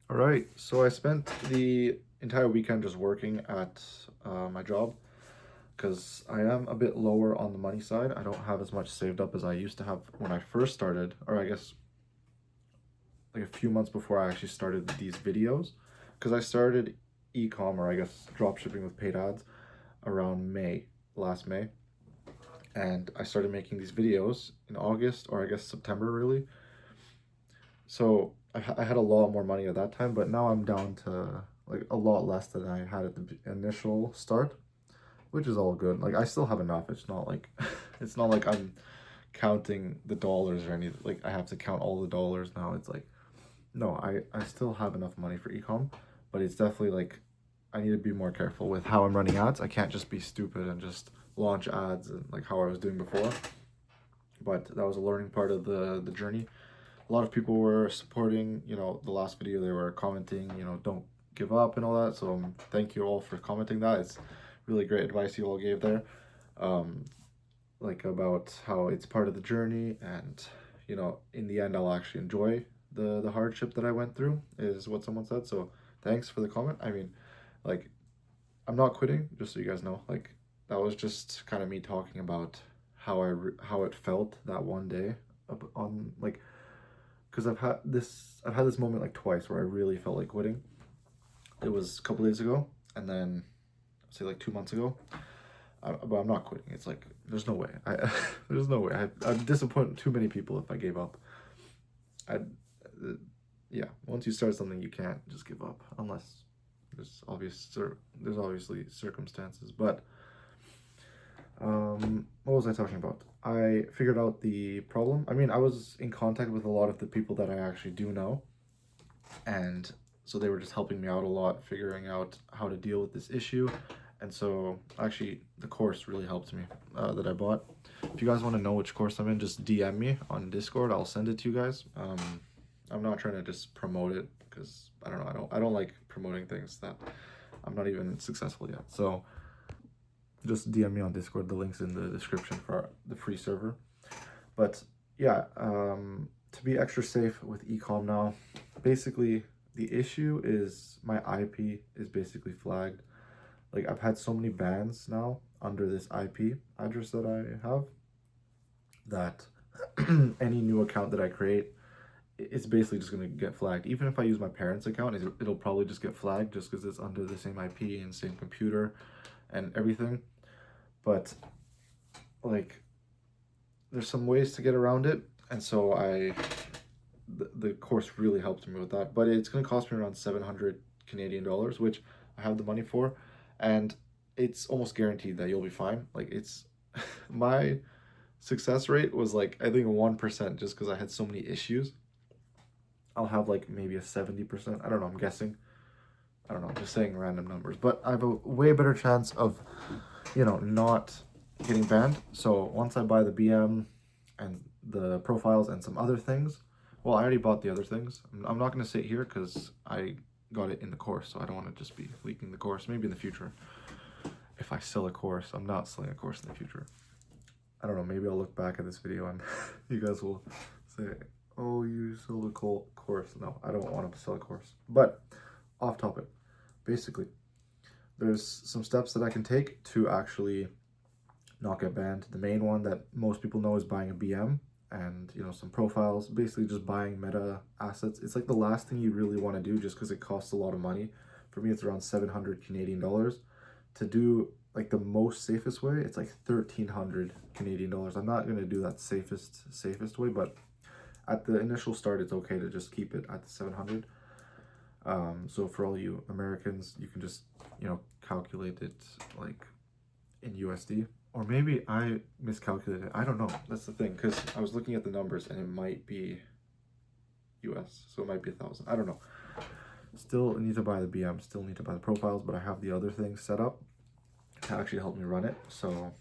All right, so I spent the entire weekend just working at my job because I am a bit lower on the money side. I don't have as much saved up as I used to have when I first started, or I guess like a few months before I actually started these videos. Because I started ecom, or I guess dropshipping with paid ads, around last May. And I started making these videos in August, or I guess September, really. So I had a lot more money at that time, but now I'm down to like a lot less than I had at the initial start, which is all good. Like I still have enough. It's not like it's not like I'm counting the dollars or anything. Like I have to count all the dollars now. It's like no, I still have enough money for ecom, but it's definitely like I need to be more careful with how I'm running ads. I can't just be stupid and just launch ads and like how I was doing before. But that was a learning part of the journey. A lot of people were supporting, the last video. They were commenting, don't give up and all that. So thank you all for commenting that. It's really great advice you all gave there, um, like about how it's part of the journey, and in the end I'll actually enjoy the hardship that I went through, is what someone said. So thanks for the comment. I mean, like, I'm not quitting, just so you guys know. Like, that was just kind of me talking about how it felt that one day on like, because I've had this moment like twice where I really felt like quitting. It was a couple days ago, and then say like 2 months ago. But I'm not quitting. It's like there's no way. There's no way. I'd disappoint too many people if I gave up. I, yeah. Once you start something, you can't just give up unless there's obviously circumstances. But what was I talking about? I figured out the problem. I mean, I was in contact with a lot of the people that I actually do know, and so they were just helping me out a lot, figuring out how to deal with this issue. And so actually the course really helped me, that I bought. If you guys want to know which course I'm in, just DM me on Discord. I'll send it to you guys. I'm not trying to just promote it because I don't know. I don't like promoting things that I'm not even successful yet. So just DM me on Discord. The link's in the description for the free server. But yeah, to be extra safe with ecom now, basically the issue is my IP is basically flagged. Like I've had so many bans now under this IP address that I have, that any new account that I create, it's basically just gonna get flagged. Even if I use my parents' account, it'll probably just get flagged just because it's under the same IP and same computer and everything. But like, there's some ways to get around it, and so the course really helped me with that. But it's gonna cost me around 700 Canadian dollars, which I have the money for, and it's almost guaranteed that you'll be fine. Like it's my success rate was like I think 1%, just because I had so many issues. I'll have like maybe a 70%. I don't know. I'm guessing. I don't know. I'm just saying random numbers, but I have a way better chance of, not getting banned. So once I buy the BM and the profiles and some other things, well, I already bought the other things. I'm not going to say it here because I got it in the course, so I don't want to just be leaking the course. Maybe in the future, if I sell a course. I'm not selling a course in the future. I don't know. Maybe I'll look back at this video and you guys will say, "Oh, you sold a course." No, I don't want to sell a course. But off topic. Basically, there's some steps that I can take to actually not get banned. The main one that most people know is buying a BM and some profiles. Basically, just buying meta assets. It's like the last thing you really want to do, just because it costs a lot of money. For me, it's around 700 Canadian dollars. To do like the most safest way, it's like 1,300 Canadian dollars. I'm not gonna do that safest way, but at the initial start, it's okay to just keep it at the 700. So for all you Americans, you can just calculate it like in USD, or maybe I miscalculated. I don't know. That's the thing, because I was looking at the numbers and it might be US, so it might be 1,000. I don't know. Still need to buy the BM. Still need to buy the profiles, but I have the other things set up to actually help me run it, so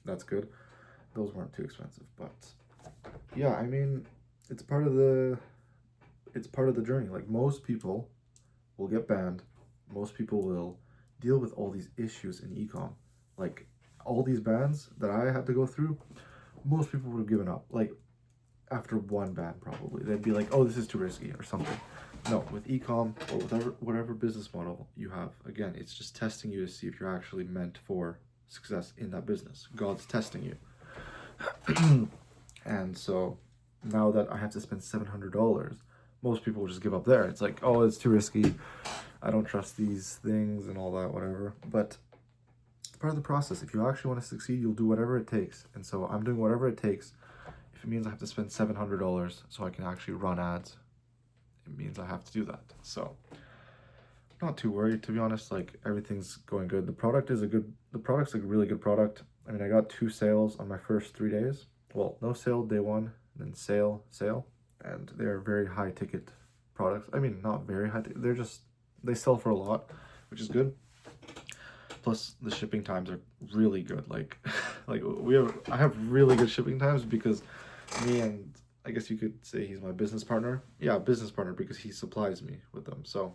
that's good. Those weren't too expensive, but yeah, I mean, it's part of the journey. Like most people will get banned. Most people will deal with all these issues in ecom. Like all these bans that I had to go through, most people would have given up. Like after one ban, probably they'd be like, "Oh, this is too risky" or something. no, with ecom or whatever business model you have, again, it's just testing you to see if you're actually meant for success in that business. God's testing you. And so now that I have to spend $700, most people will just give up there. It's like, oh, it's too risky. I don't trust these things and all that, whatever. But it's part of the process. If you actually want to succeed, you'll do whatever it takes. And so I'm doing whatever it takes. If it means I have to spend $700 so I can actually run ads, it means I have to do that. So not too worried, to be honest. Like, everything's going good. The product's like a really good product. I mean, I got 2 sales on my first 3 days. Well, no sale day 1, then sale, and they're very high ticket products. I mean, not very high, they sell for a lot, which is good. Plus the shipping times are really good. Like I have really good shipping times because me and, I guess you could say he's my business partner. Yeah, business partner, because he supplies me with them. So,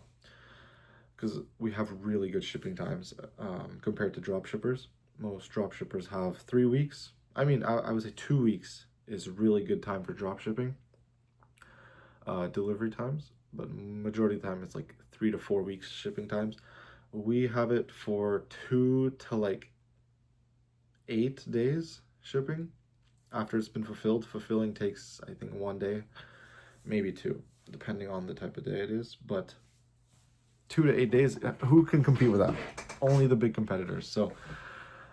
because we have really good shipping times compared to drop shippers. Most drop shippers have 3 weeks. I mean, I would say 2 weeks is a really good time for drop shipping delivery times, but majority of the time it's like 3 to 4 weeks shipping times. We have it for 2 to like 8 days shipping after it's been fulfilled. Fulfilling takes, I think, 1 day, maybe 2, depending on the type of day it is. But 2 to 8 days, who can compete with that? Only the big competitors. So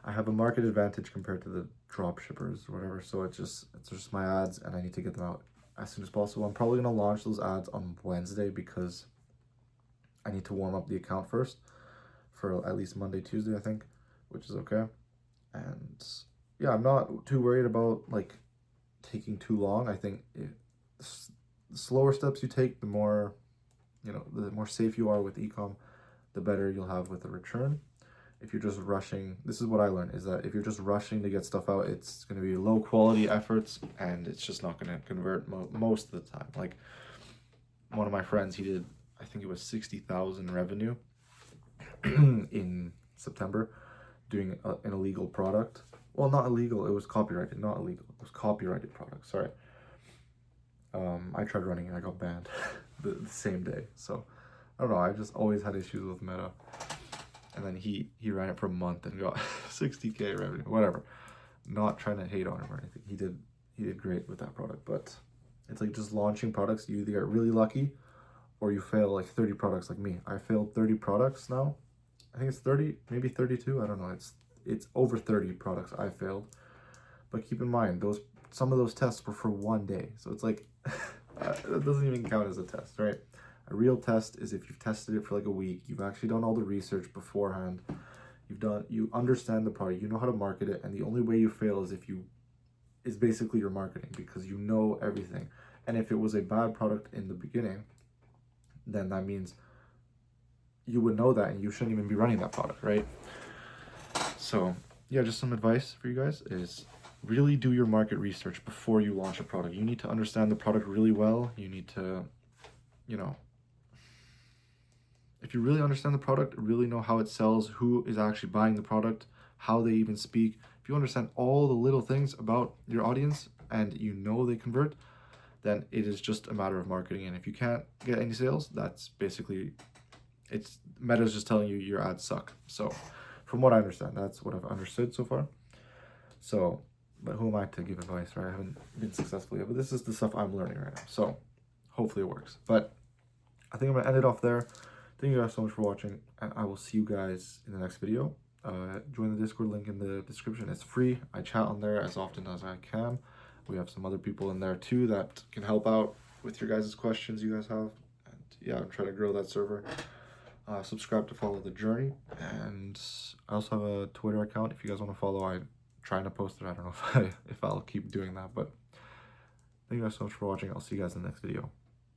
I have a market advantage compared to the drop shippers or whatever. So it's just my ads, and I need to get them out as soon as possible. I'm probably gonna launch those ads on Wednesday because I need to warm up the account first for at least Monday, Tuesday, I think, which is okay. And yeah, I'm not too worried about like taking too long. I think the slower steps you take, the more, the more safe you are with ecom, the better you'll have with the return. If you're just rushing, this is what I learned, is that if you're just rushing to get stuff out, it's going to be low quality efforts and it's just not going to convert most of the time. Like, one of my friends, he did, I think it was 60,000 revenue in September doing an illegal product. Well, not illegal, it was copyrighted, not illegal. It was copyrighted product, sorry. I tried running it, I got banned the same day. So, I don't know, I just always had issues with Meta. And then he ran it for a month and got 60K revenue, whatever. Not trying to hate on him or anything. He did great with that product, but it's like just launching products. You either get really lucky or you fail like 30 products like me. I failed 30 products now. I think it's 30, maybe 32. I don't know. It's over 30 products I failed. But keep in mind, some of those tests were for 1 day. So it's like, that doesn't even count as a test, right? A real test is if you've tested it for like a week, you've actually done all the research beforehand, you understand the product, you know how to market it, and the only way you fail is basically your marketing, because you know everything. And if it was a bad product in the beginning, then that means you would know that and you shouldn't even be running that product, right? So yeah, just some advice for you guys is really do your market research before you launch a product. You need to understand the product really well. You need to, if you really understand the product, really know how it sells, who is actually buying the product, how they even speak, if you understand all the little things about your audience and you know they convert, then it is just a matter of marketing. And if you can't get any sales, that's basically, Meta's just telling you your ads suck. So from what I understand, that's what I've understood so far. So, but who am I to give advice, right? I haven't been successful yet, but this is the stuff I'm learning right now. So hopefully it works. But I think I'm gonna end it off there. Thank you guys so much for watching, and I will see you guys in the next video. Join the Discord link in the description. It's free. I chat on there as often as I can. We have some other people in there too that can help out with your guys' questions you guys have. And yeah, I'm trying to grow that server. Subscribe to follow the journey. And I also have a Twitter account if you guys want to follow. I'm trying to post it. I don't know if I'll keep doing that, but thank you guys so much for watching. I'll see you guys in the next video.